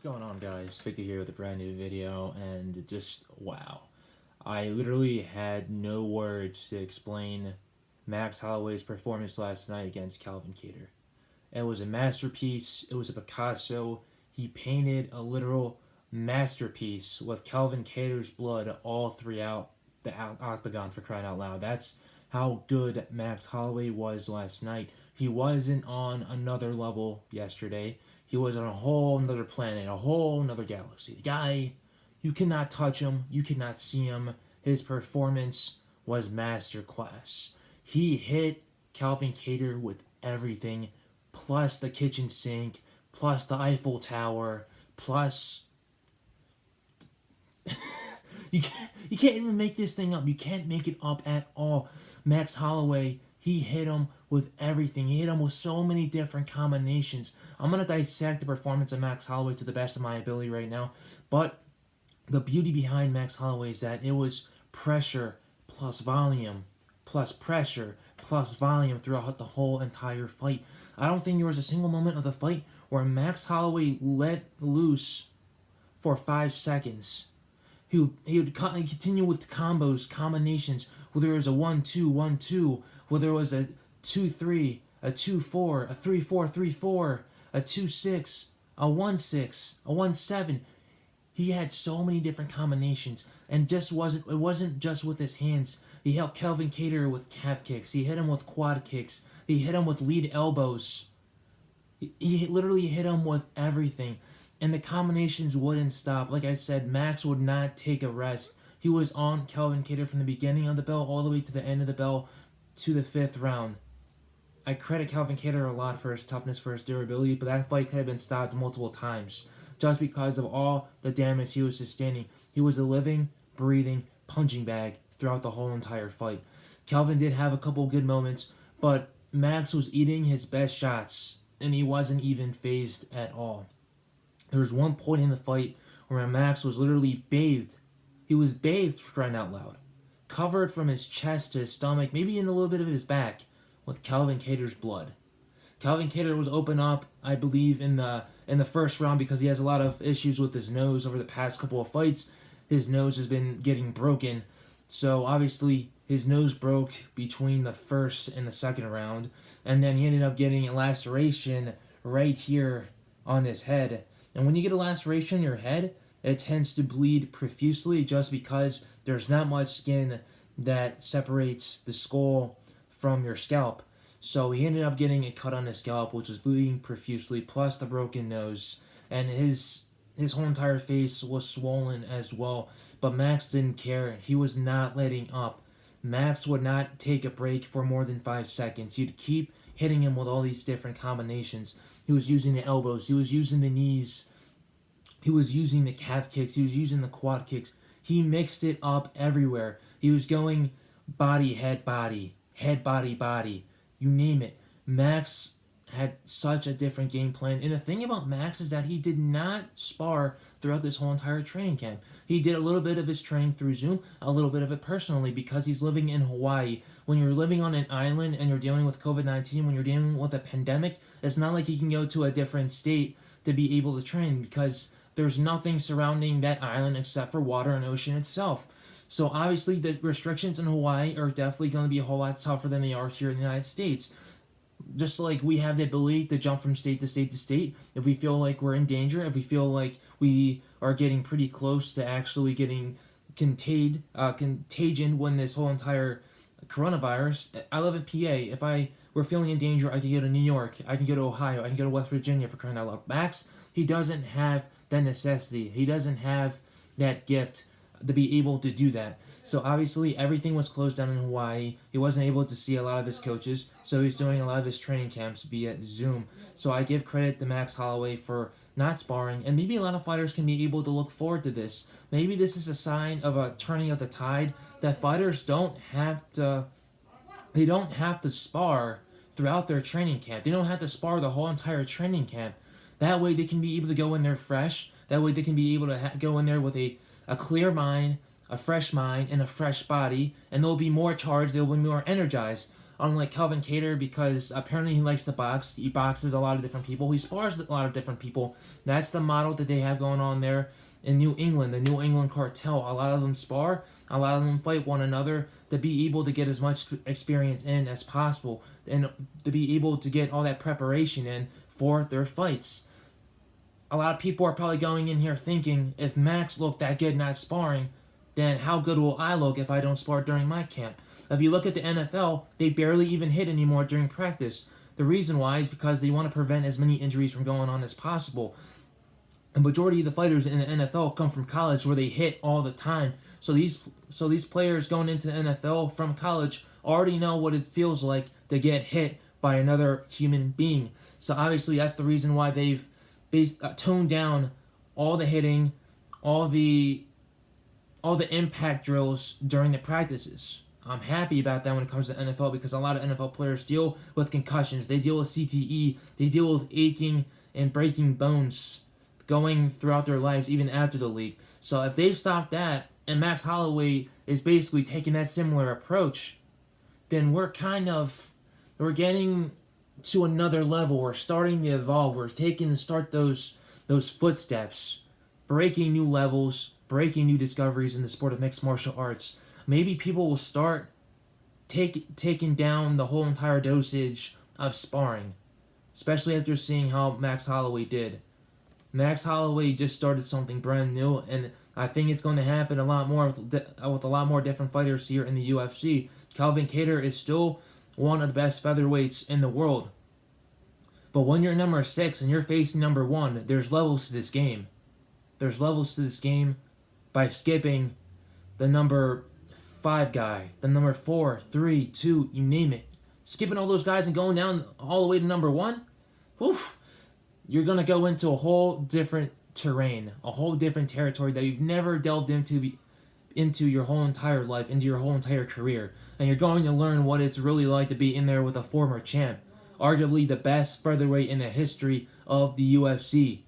going on, guys? Victor here with a brand new video, and just wow. I literally had no words to explain Max Holloway's performance last night against Calvin Kattar. It was a masterpiece, it was a Picasso. He painted a literal masterpiece with Calvin Kattar's blood all throughout the octagon, for crying out loud. That's how good Max Holloway was last night. He wasn't on another level yesterday. He was on a whole another planet, a whole another galaxy. The guy, you cannot touch him, you cannot see him. His performance was masterclass. He hit Calvin Kattar with everything, plus the kitchen sink, plus the Eiffel Tower, plus you can't even make this thing up. You can't make it up at all. Max Holloway, he hit him with everything. He hit him with so many different combinations. I'm going to dissect the performance of Max Holloway to the best of my ability right now. But the beauty behind Max Holloway is that it was pressure plus volume plus pressure plus volume throughout the whole entire fight. I don't think there was a single moment of the fight where Max Holloway let loose for 5 seconds. He would continue with combos, combinations, whether it was a 1-2, 1-2, whether it was a 2-3, a 2-4, a 3-4, 3-4, a 2-6, a 1-6, a 1-7. He had so many different combinations, and it wasn't just with his hands. He hit Calvin Kattar with calf kicks. He hit him with quad kicks. He hit him with lead elbows. He literally hit him with everything. And the combinations wouldn't stop. Like I said, Max would not take a rest. He was on Calvin Kattar from the beginning of the bell all the way to the end of the bell to the 5th round. I credit Calvin Kattar a lot for his toughness, for his durability, but that fight could have been stopped multiple times just because of all the damage he was sustaining. He was a living, breathing punching bag throughout the whole entire fight. Calvin did have a couple good moments, but Max was eating his best shots, and he wasn't even phased at all. There was one point in the fight where Max was literally bathed. He was bathed, for crying out loud. Covered from his chest to his stomach, maybe in a little bit of his back, with Calvin Kattar's blood. Calvin Kattar was open up, I believe, in the first round because he has a lot of issues with his nose over the past couple of fights. His nose has been getting broken. So obviously his nose broke between the first and the second round. And then he ended up getting a laceration right here on his head. And when you get a laceration in your head, it tends to bleed profusely just because there's not much skin that separates the skull from your scalp. So he ended up getting a cut on his scalp, which was bleeding profusely, plus the broken nose. And his whole entire face was swollen as well. But Max didn't care. He was not letting up. Max would not take a break for more than 5 seconds. He'd keep hitting him with all these different combinations. He was using the elbows. He was using the knees. He was using the calf kicks. He was using the quad kicks. He mixed it up everywhere. He was going body, head, body, head, body, body. You name it. Max had such a different game plan. And the thing about Max is that he did not spar throughout this whole entire training camp. He did a little bit of his training through Zoom, a little bit of it personally, because he's living in Hawaii. When you're living on an island and you're dealing with COVID-19, when you're dealing with a pandemic, it's not like you can go to a different state to be able to train because there's nothing surrounding that island except for water and ocean itself. So obviously the restrictions in Hawaii are definitely going to be a whole lot tougher than they are here in the United States. Just like we have the ability to jump from state to state to state, if we feel like we're in danger, if we feel like we are getting pretty close to actually getting contagion when this whole entire coronavirus. I live in PA. If I were feeling in danger, I can go to New York, I can go to Ohio, I can go to West Virginia, for crying out loud. Max, he doesn't have that necessity. He doesn't have that gift to be able to do that. So obviously everything was closed down in Hawaii. He wasn't able to see a lot of his coaches, so he's doing a lot of his training camps via Zoom. So I give credit to Max Holloway for not sparring, and maybe a lot of fighters can be able to look forward to this. Maybe this is a sign of a turning of the tide, that fighters don't have to spar throughout their training camp. They don't have to spar the whole entire training camp. That way they can be able to go in there fresh. That way they can be able to go in there with a clear mind, a fresh mind, and a fresh body, and they'll be more charged, they'll be more energized. Unlike Calvin Kattar, because apparently he likes to box. He boxes a lot of different people. He spars a lot of different people. That's the model that they have going on there in New England, the New England cartel. A lot of them spar. A lot of them fight one another to be able to get as much experience in as possible and to be able to get all that preparation in for their fights. A lot of people are probably going in here thinking, if Max looked that good not sparring, then how good will I look if I don't spar during my camp? If you look at the NFL, they barely even hit anymore during practice. The reason why is because they want to prevent as many injuries from going on as possible. The majority of the fighters in the NFL come from college where they hit all the time. So these players going into the NFL from college already know what it feels like to get hit by another human being. So obviously that's the reason why they've toned down all the hitting, all the impact drills during the practices. I'm happy about that when it comes to NFL because a lot of NFL players deal with concussions. They deal with CTE. They deal with aching and breaking bones going throughout their lives even after the league. So if they've stopped that and Max Holloway is basically taking that similar approach, then we're getting to another level. We're starting to evolve. We're taking to start those footsteps, breaking new levels, breaking new discoveries in the sport of mixed martial arts. Maybe people will start taking down the whole entire dosage of sparring, especially after seeing how Max Holloway did. Max Holloway just started something brand new, and I think it's going to happen a lot more with a lot more different fighters here in the UFC. Calvin Kattar is still one of the best featherweights in the world. But when you're number 6 and you're facing number 1, there's levels to this game. There's levels to this game by skipping the number 5 guy, the number 4, 3, 2, you name it. Skipping all those guys and going down all the way to number 1, woof, you're going to go into a whole different terrain, a whole different territory that you've never delved into your whole entire life, into your whole entire career. And you're going to learn what it's really like to be in there with a former champ, arguably the best featherweight in the history of the UFC.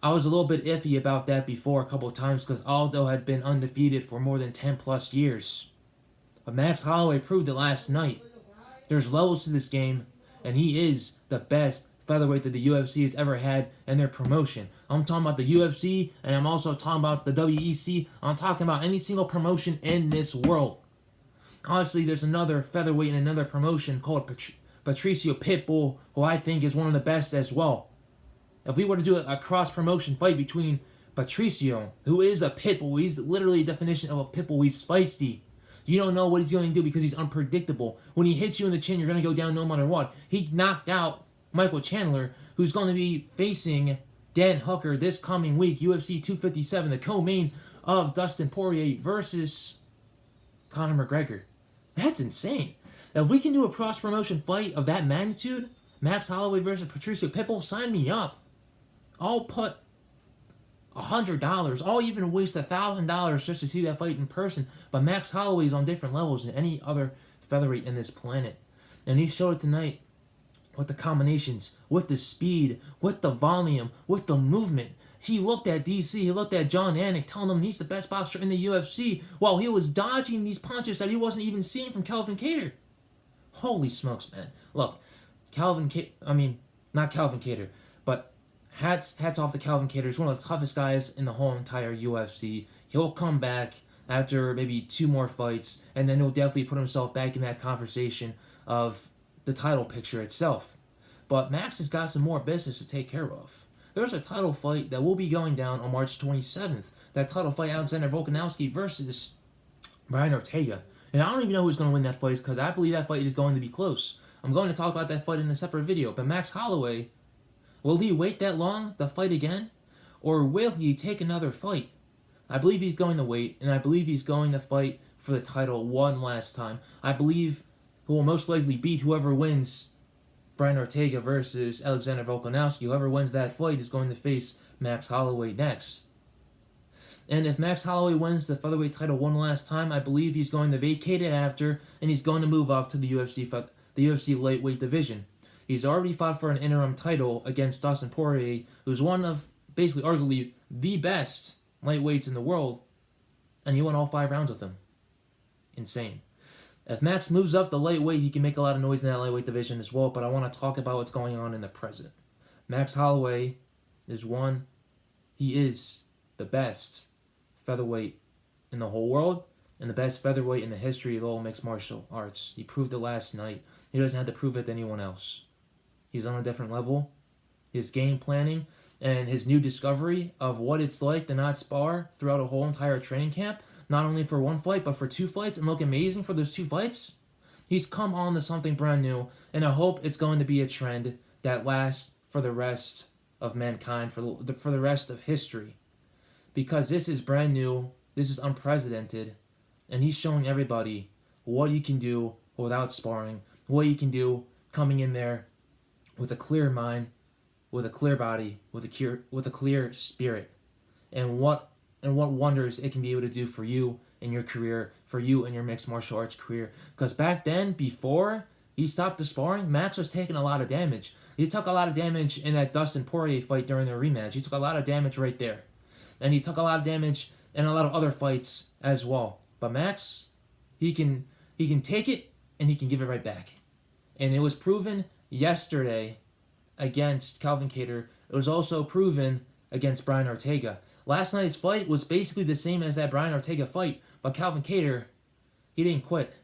I was a little bit iffy about that before a couple of times because Aldo had been undefeated for more than 10 plus years. But Max Holloway proved it last night. There's levels to this game, and he is the best featherweight that the UFC has ever had in their promotion. I'm talking about the UFC, and I'm also talking about the WEC. I'm talking about any single promotion in this world. Obviously, there's another featherweight in another promotion called Patricio Pitbull, who I think is one of the best as well. If we were to do a cross-promotion fight between Patricio, who is a pitbull, he's literally a definition of a pitbull, he's feisty. You don't know what he's going to do because he's unpredictable. When he hits you in the chin, you're going to go down no matter what. He knocked out Michael Chandler, who's going to be facing Dan Hooker this coming week, UFC 257, the co-main of Dustin Poirier versus Conor McGregor. That's insane. If we can do a cross-promotion fight of that magnitude, Max Holloway versus Patricio Pitbull, sign me up. I'll put $100. I'll even waste $1,000 just to see that fight in person. But Max Holloway is on different levels than any other featherweight in this planet. And he showed it tonight with the combinations, with the speed, with the volume, with the movement. He looked at DC, he looked at John Anik, telling him he's the best boxer in the UFC, while he was dodging these punches that he wasn't even seeing from Calvin Kattar. Holy smokes, man. Look, not Calvin Kattar, but hats off to Calvin Kattar. He's one of the toughest guys in the whole entire UFC. He'll come back after maybe 2 more fights, and then he'll definitely put himself back in that conversation of the title picture itself. But Max has got some more business to take care of. There's a title fight that will be going down on March 27th. That title fight, Alexander Volkanovski versus Brian Ortega. And I don't even know who's going to win that fight because I believe that fight is going to be close. I'm going to talk about that fight in a separate video. But Max Holloway, will he wait that long to fight again? Or will he take another fight? I believe he's going to wait, and I believe he's going to fight for the title one last time. I believe he will most likely beat whoever wins Brian Ortega versus Alexander Volkanovski. Whoever wins that fight is going to face Max Holloway next. And if Max Holloway wins the featherweight title one last time, I believe he's going to vacate it after, and he's going to move up to the UFC lightweight division. He's already fought for an interim title against Dustin Poirier, who's one of, basically, arguably, the best lightweights in the world, and he won all 5 rounds with him. Insane. If Max moves up the lightweight, he can make a lot of noise in that lightweight division as well, but I want to talk about what's going on in the present. Max Holloway is one. He is the best featherweight in the whole world and the best featherweight in the history of all mixed martial arts. He proved it last night. He doesn't have to prove it to anyone else. He's on a different level. His game planning and his new discovery of what it's like to not spar throughout a whole entire training camp, not only for one fight, but for 2 fights, and look amazing for those 2 fights. He's come on to something brand new, and I hope it's going to be a trend that lasts for the rest of mankind, for the rest of history. Because this is brand new, this is unprecedented, and he's showing everybody what he can do without sparring, what he can do coming in there with a clear mind, with a clear body, with a clear spirit, and what wonders it can be able to do for you in your career, for you in your mixed martial arts career. Because back then, before he stopped the sparring, Max was taking a lot of damage. He took a lot of damage in that Dustin Poirier fight during the rematch. He took a lot of damage right there, and he took a lot of damage in a lot of other fights as well. But Max, he can take it and he can give it right back, and it was proven yesterday against Calvin Kattar. It was also proven against Brian Ortega. Last night's fight was basically the same as that Brian Ortega fight, but Calvin Kattar, he didn't quit.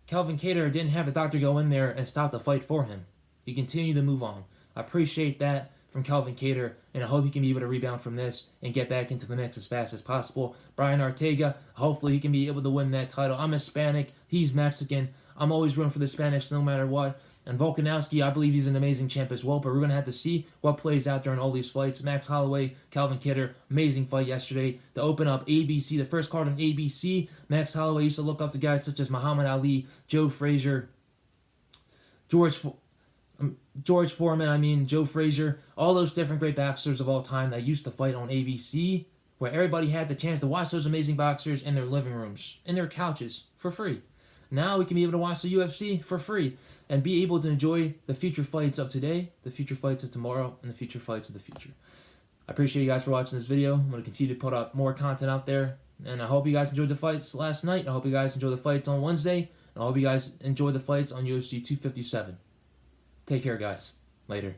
Calvin Kattar didn't have the doctor go in there and stop the fight for him. He continued to move on. I appreciate that from Calvin Kattar, and I hope he can be able to rebound from this and get back into the mix as fast as possible. Brian Ortega, hopefully he can be able to win that title. I'm Hispanic, he's Mexican. I'm always rooting for the Spanish no matter what. And Volkanovski, I believe he's an amazing champ as well, but we're going to have to see what plays out during all these fights. Max Holloway, Calvin Kattar, amazing fight yesterday to open up ABC, the first card on ABC. Max Holloway used to look up to guys such as Muhammad Ali, Joe Frazier, George Foreman, Joe Frazier, all those different great boxers of all time that used to fight on ABC, where everybody had the chance to watch those amazing boxers in their living rooms, in their couches, for free. Now we can be able to watch the UFC for free and be able to enjoy the future fights of today, the future fights of tomorrow, and the future fights of the future. I appreciate you guys for watching this video. I'm going to continue to put out more content out there, and I hope you guys enjoyed the fights last night. I hope you guys enjoy the fights on Wednesday, and I hope you guys enjoy the fights on UFC 257. Take care, guys. Later.